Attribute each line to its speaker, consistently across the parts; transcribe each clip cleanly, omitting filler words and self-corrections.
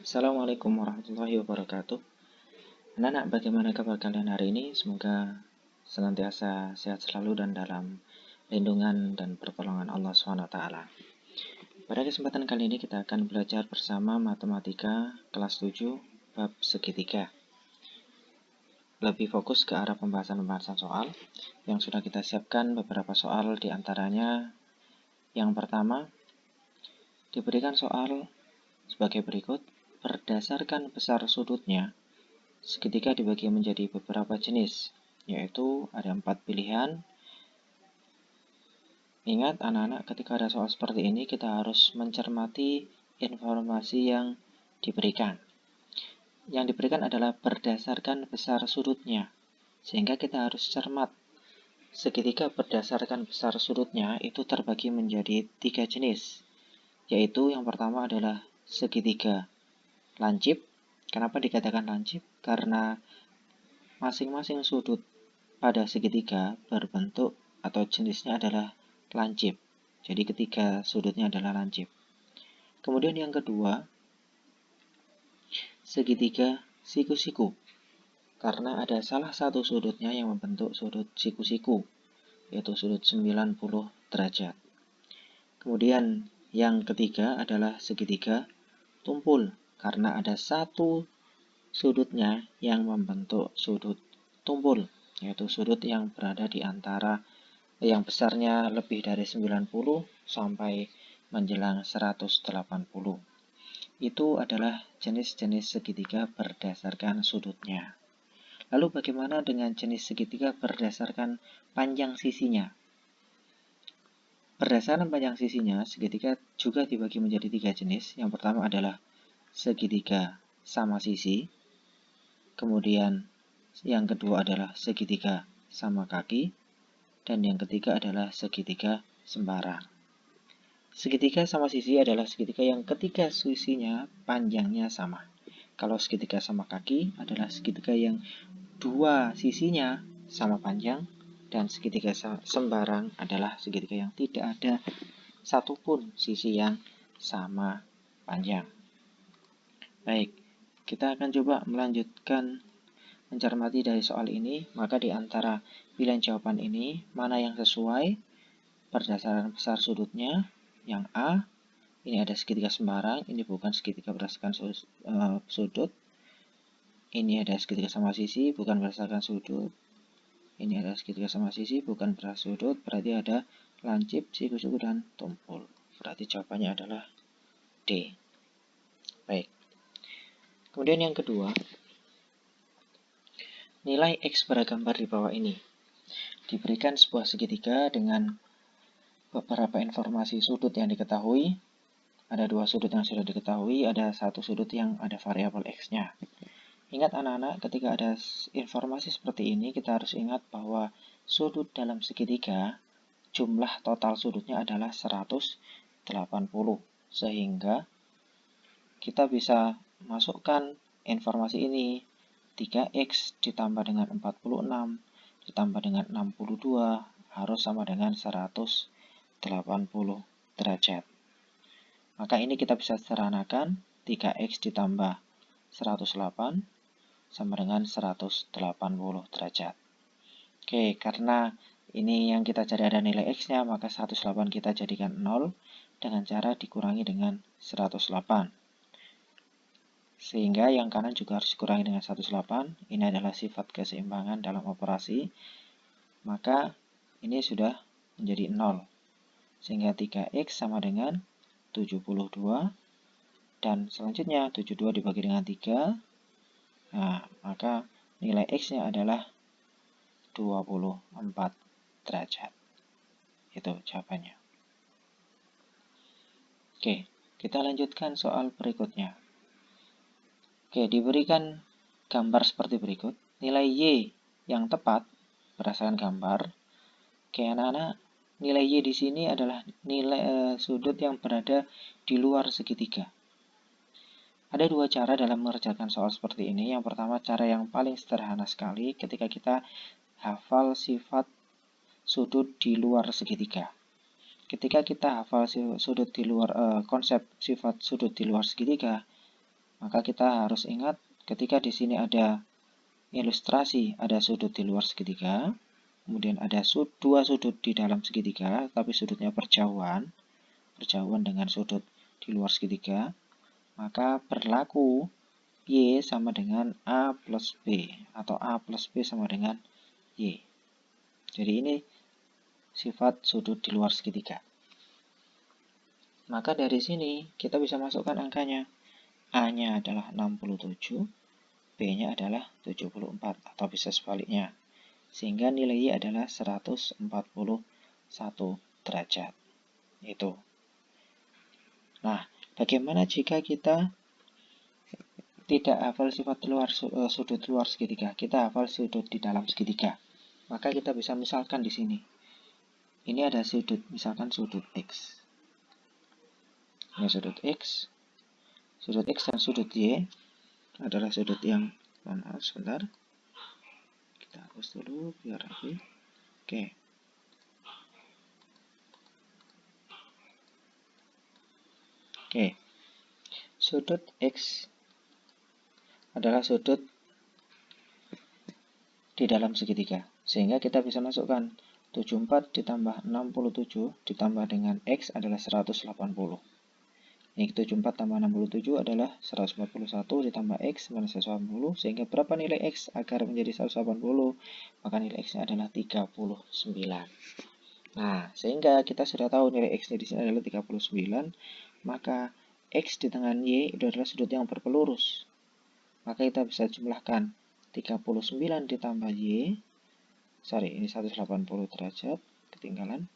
Speaker 1: Assalamualaikum warahmatullahi wabarakatuh. Anak-anak, bagaimana kabar kalian hari ini? Semoga senantiasa sehat selalu dan dalam lindungan dan pertolongan Allah SWT. Pada kesempatan kali ini kita akan belajar bersama matematika kelas 7 bab segitiga. Lebih fokus ke arah pembahasan soal yang sudah kita siapkan beberapa soal diantaranya. Yang pertama, diberikan soal sebagai berikut. Berdasarkan besar sudutnya, segitiga dibagi menjadi beberapa jenis, yaitu ada 4 pilihan. Ingat anak-anak, ketika ada soal seperti ini, kita harus mencermati informasi yang diberikan. Yang diberikan adalah berdasarkan besar sudutnya, sehingga kita harus cermat. Segitiga berdasarkan besar sudutnya itu terbagi menjadi 3 jenis, yaitu yang pertama adalah segitiga lancip. Kenapa dikatakan lancip? Karena masing-masing sudut pada segitiga berbentuk atau jenisnya adalah lancip. Jadi ketiga sudutnya adalah lancip. Kemudian yang kedua, segitiga siku-siku. Karena ada salah satu sudutnya yang membentuk sudut siku-siku, yaitu sudut 90 derajat. Kemudian yang ketiga adalah segitiga tumpul. Karena ada satu sudutnya yang membentuk sudut tumpul, yaitu sudut yang berada di antara yang besarnya lebih dari 90 sampai menjelang 180. Itu adalah jenis-jenis segitiga berdasarkan sudutnya. Lalu bagaimana dengan jenis segitiga berdasarkan panjang sisinya? Berdasarkan panjang sisinya, segitiga juga dibagi menjadi 3 jenis. Yang pertama adalah segitiga sama sisi. Kemudian yang kedua adalah segitiga sama kaki. Dan yang ketiga adalah segitiga sembarang. Segitiga sama sisi adalah segitiga yang ketiga sisinya panjangnya sama. Kalau segitiga sama kaki adalah segitiga yang dua sisinya sama panjang. Dan segitiga sembarang adalah segitiga yang tidak ada satupun sisi yang sama panjang. Baik, kita akan coba melanjutkan mencermati dari soal ini. Maka di antara pilihan jawaban ini, mana yang sesuai berdasarkan besar sudutnya? Yang A, ini ada segitiga sembarang, ini bukan segitiga berdasarkan sudut. Ini ada segitiga sama sisi, bukan berdasarkan sudut. Ini ada segitiga sama sisi, bukan berdasarkan sudut. Berarti ada lancip, siku-siku, dan tumpul. Berarti jawabannya adalah D. Baik. Kemudian yang kedua, nilai X pada gambar di bawah ini. Diberikan sebuah segitiga dengan beberapa informasi sudut yang diketahui. Ada 2 sudut yang sudah diketahui, ada 1 sudut yang ada variabel X-nya. Ingat anak-anak, ketika ada informasi seperti ini, kita harus ingat bahwa sudut dalam segitiga, jumlah total sudutnya adalah 180. Sehingga kita bisa masukkan informasi ini, 3X ditambah dengan 46, ditambah dengan 62, harus sama dengan 180 derajat. Maka ini kita bisa sederhanakan, 3X ditambah 108 sama dengan 180 derajat. Oke, karena ini yang kita cari ada nilai X-nya, maka 108 kita jadikan 0 dengan cara dikurangi dengan 108. Sehingga yang kanan juga harus dikurangi dengan 108. Ini adalah sifat keseimbangan dalam operasi. Maka ini sudah menjadi 0. Sehingga 3X sama dengan 72. Dan selanjutnya 72 dibagi dengan 3. Nah, maka nilai X-nya adalah 24 derajat. Itu jawabannya. Oke, kita lanjutkan soal berikutnya. Oke, diberikan gambar seperti berikut. Nilai Y yang tepat berdasarkan gambar. Oke, anak-anak, nilai Y di sini adalah nilai sudut yang berada di luar segitiga. Ada 2 cara dalam mengerjakan soal seperti ini. Yang pertama, cara yang paling sederhana sekali ketika kita hafal sifat sudut di luar segitiga. Ketika kita hafal sudut di luar konsep sifat sudut di luar segitiga, Maka kita harus ingat ketika di sini ada ilustrasi, ada sudut di luar segitiga, kemudian ada dua sudut di dalam segitiga, tapi sudutnya berjauhan dengan sudut di luar segitiga, maka berlaku Y sama dengan A plus B, atau A plus B sama dengan Y. Jadi ini sifat sudut di luar segitiga. Maka dari sini kita bisa masukkan angkanya. A-nya adalah 67, B-nya adalah 74, atau bisa sebaliknya. Sehingga nilai Y adalah 141 derajat. Itu. Nah, bagaimana jika kita tidak hafal sifat sudut luar segitiga? Kita hafal sudut di dalam segitiga. Maka kita bisa misalkan di sini. Ini ada sudut, misalkan sudut X. Ini sudut X. Sudut X dan sudut Y adalah sudut yang, maaf sebentar, kita hapus dulu biar rapi. Oke. Sudut X adalah sudut di dalam segitiga. Sehingga kita bisa masukkan 74 ditambah 67 ditambah dengan X adalah 180. Ini 74 tambah 67 adalah 141 ditambah X minus 180. Sehingga berapa nilai X agar menjadi 180? Maka nilai X-nya adalah 39. Nah, sehingga kita sudah tahu nilai X-nya di sini adalah 39. Maka X di dengan Y itu adalah sudut yang berpelurus. Maka kita bisa jumlahkan 39 ditambah Y. Ini 180 derajat, ketinggalan.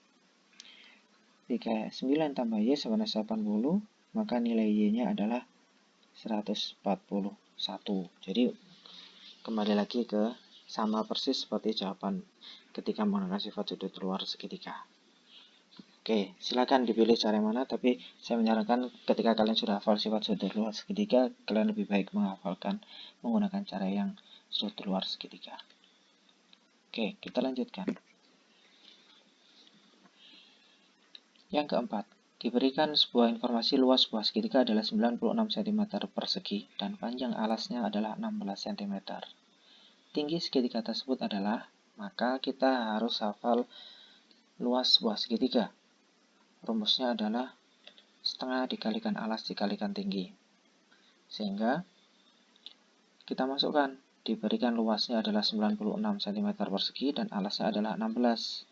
Speaker 1: 39 tambah Y sama dengan 180. Maka nilai Y-nya adalah 141. Jadi kembali lagi ke sama persis seperti jawaban ketika menggunakan sifat sudut luar segitiga. Oke, silakan dipilih cara mana, tapi saya menyarankan ketika kalian sudah hafal sifat sudut luar segitiga, kalian lebih baik menghafalkan menggunakan cara yang sudut luar segitiga. Oke, kita lanjutkan. Yang keempat, diberikan sebuah informasi luas sebuah segitiga adalah 96 cm persegi dan panjang alasnya adalah 16 cm. Tinggi segitiga tersebut adalah, maka kita harus hafal luas sebuah segitiga. Rumusnya adalah setengah dikalikan alas dikalikan tinggi. Sehingga kita masukkan, diberikan luasnya adalah 96 cm persegi dan alasnya adalah 16.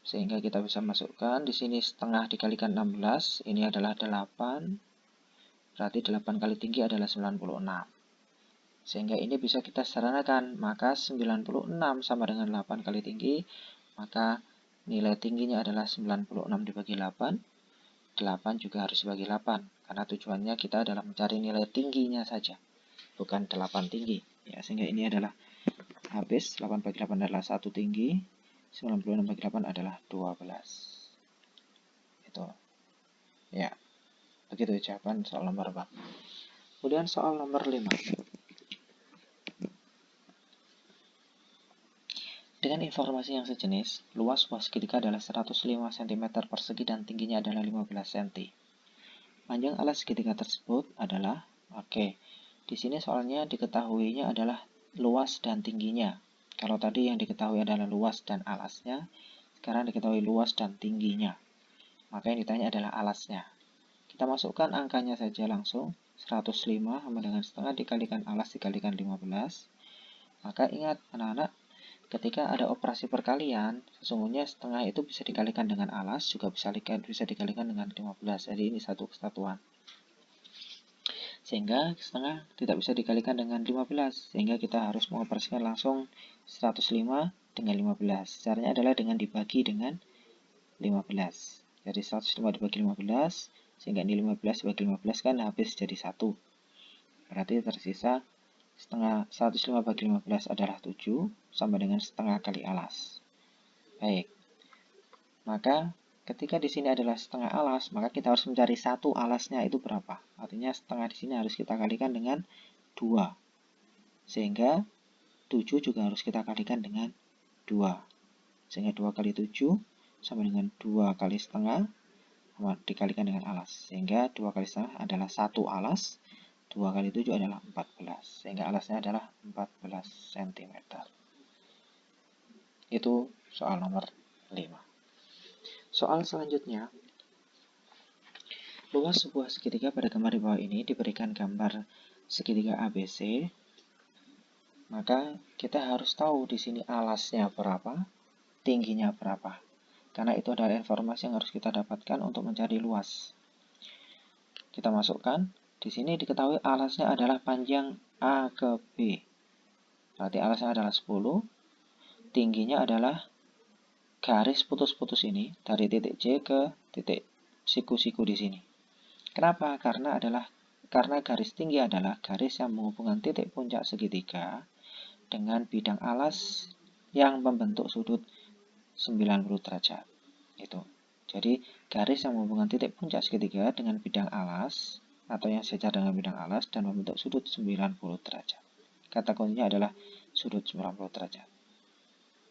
Speaker 1: Sehingga kita bisa masukkan di sini setengah dikalikan 16, ini adalah 8. Berarti 8 kali tinggi adalah 96. Sehingga ini bisa kita sederhanakan, maka 96 sama dengan 8 kali tinggi, maka nilai tingginya adalah 96 dibagi 8. 8 juga harus dibagi 8, karena tujuannya kita adalah mencari nilai tingginya saja, bukan 8 tinggi. Ya, sehingga ini adalah habis, 8 bagi 8 adalah 1 tinggi, 96 bagi 8 adalah 12. Itu. Ya. Begitu jawaban soal nomor 4. Kemudian soal nomor 5. Dengan informasi yang sejenis, luas sebuah segitiga adalah 105 cm persegi dan tingginya adalah 15 cm. Panjang alas segitiga tersebut adalah, di sini soalnya diketahuinya adalah luas dan tingginya. Kalau tadi yang diketahui adalah luas dan alasnya, sekarang diketahui luas dan tingginya. Maka yang ditanya adalah alasnya. Kita masukkan angkanya saja langsung. 105 sama dengan setengah dikalikan alas dikalikan 15. Maka ingat anak-anak, ketika ada operasi perkalian, sesungguhnya setengah itu bisa dikalikan dengan alas, juga bisa dikalikan dengan 15. Jadi ini satu kesatuan. Sehingga setengah tidak bisa dikalikan dengan 15, sehingga kita harus mengoperasikan langsung 105 dengan 15. Caranya adalah dengan dibagi dengan 15. Jadi 105 dibagi 15, sehingga ini 15 dibagi 15 kan habis jadi 1. Berarti tersisa setengah. 105 bagi 15 adalah 7, sama dengan setengah kali alas. Baik. Maka ketika di sini adalah setengah alas, maka kita harus mencari satu alasnya itu berapa. Artinya setengah di sini harus kita kalikan dengan 2. Sehingga 7 juga harus kita kalikan dengan 2. Sehingga 2 kali 7 sama dengan 2 kali setengah dikalikan dengan alas. Sehingga 2 kali setengah adalah 1 alas. 2 kali 7 adalah 14, sehingga alasnya adalah 14 cm. Itu soal nomor 5. Soal selanjutnya, luas sebuah segitiga pada gambar di bawah ini diberikan gambar segitiga ABC, maka kita harus tahu di sini alasnya berapa, tingginya berapa. Karena itu adalah informasi yang harus kita dapatkan untuk mencari luas. Kita masukkan, di sini diketahui alasnya adalah panjang A ke B. Berarti alasnya adalah 10, tingginya adalah garis putus-putus ini dari titik C ke titik siku-siku di sini. Kenapa? Karena garis tinggi adalah garis yang menghubungkan titik puncak segitiga dengan bidang alas yang membentuk sudut 90 derajat. Itu. Jadi garis yang menghubungkan titik puncak segitiga dengan bidang alas atau yang sejajar dengan bidang alas dan membentuk sudut 90 derajat. Kata kuncinya adalah sudut 90 derajat.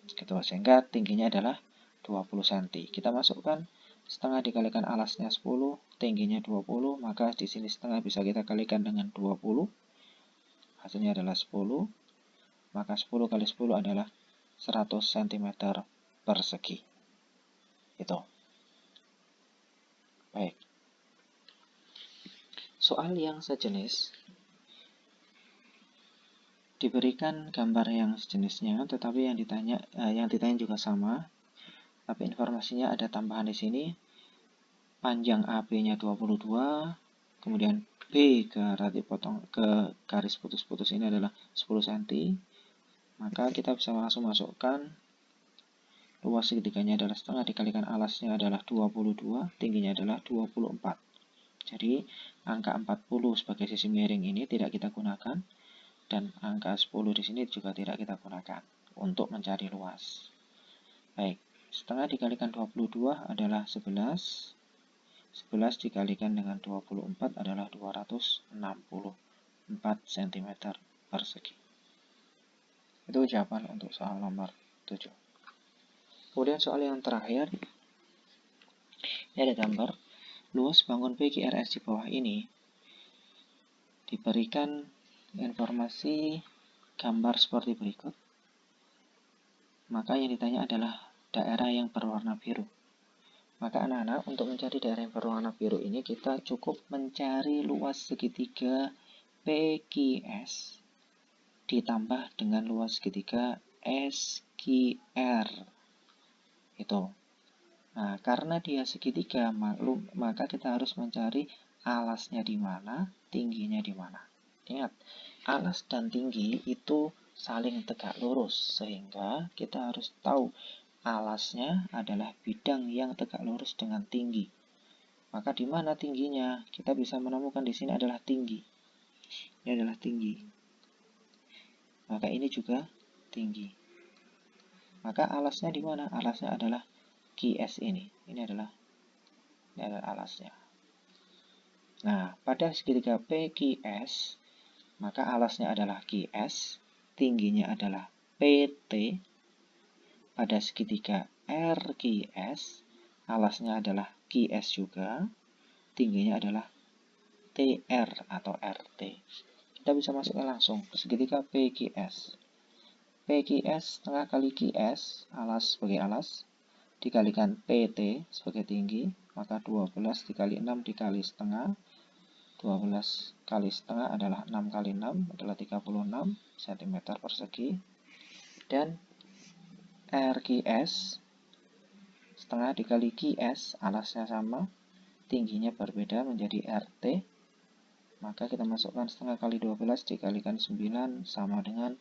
Speaker 1: Gitu, sehingga tingginya adalah 20 cm. Kita masukkan setengah dikalikan alasnya 10, tingginya 20, maka di sini setengah bisa kita kalikan dengan 20. Hasilnya adalah 10. Maka 10 kali 10 adalah 100 cm persegi. Itu. Baik. Soal yang sejenis diberikan gambar yang sejenisnya, tetapi yang ditanya juga sama, tapi informasinya ada tambahan di sini. Panjang AB-nya 22, kemudian B ke garis putus-putus ini adalah 10 cm. Maka kita bisa langsung masukkan luas segitiganya adalah setengah dikalikan alasnya adalah 22, tingginya adalah 24. Jadi angka 40 sebagai sisi miring ini tidak kita gunakan, dan angka 10 di sini juga tidak kita gunakan untuk mencari luas. Baik, setengah dikalikan 22 adalah 11. 11 dikalikan dengan 24 adalah 264 cm persegi. Itu jawaban untuk soal nomor 7. Kemudian soal yang terakhir, ini ada gambar luas bangun PQRS di bawah ini diberikan informasi gambar seperti berikut. Maka yang ditanya adalah daerah yang berwarna biru. Maka anak-anak, untuk mencari daerah yang berwarna biru ini kita cukup mencari luas segitiga PQS ditambah dengan luas segitiga SQR. Itu. Nah, karena dia segitiga, maka kita harus mencari alasnya di mana, tingginya di mana. Ingat, alas dan tinggi itu saling tegak lurus, sehingga kita harus tahu alasnya adalah bidang yang tegak lurus dengan tinggi. Maka di mana tingginya? Kita bisa menemukan di sini adalah tinggi. Ini adalah tinggi. Maka ini juga tinggi. Maka alasnya di mana? Alasnya adalah QS ini. Ini adalah alasnya. Nah, pada segitiga PQS, maka alasnya adalah QS, tingginya adalah PT. Pada segitiga RQS, alasnya adalah QS juga, tingginya adalah TR atau RT. Kita bisa masukkan langsung segitiga PQS. PQS setengah kali QS, alas sebagai alas, dikalikan PT sebagai tinggi, maka 12 dikali 6 dikali setengah. 12 kali setengah adalah 6 kali 6 adalah 36 cm persegi. Dan RQS setengah dikali QS, alasnya sama, tingginya berbeda menjadi RT. Maka kita masukkan setengah kali 12 dikalikan 9 sama dengan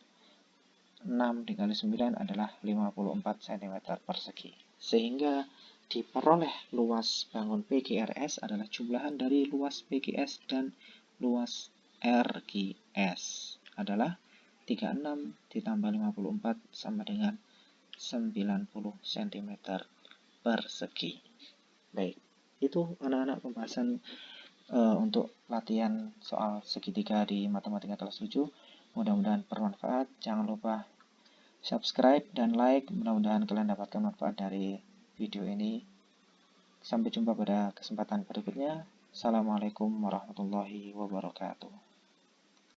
Speaker 1: 6 dikali 9 adalah 54 cm persegi. Sehingga diperoleh luas bangun PQRS adalah jumlahan dari luas PQS dan luas RQS adalah 36 ditambah 54 sama dengan 90 cm persegi. Baik, itu anak-anak pembahasan untuk latihan soal segitiga di matematika kelas 7. Mudah-mudahan bermanfaat. Jangan lupa subscribe dan like. Mudah-mudahan kalian dapatkan manfaat dari video ini. Sampai jumpa pada kesempatan berikutnya. Assalamualaikum warahmatullahi wabarakatuh.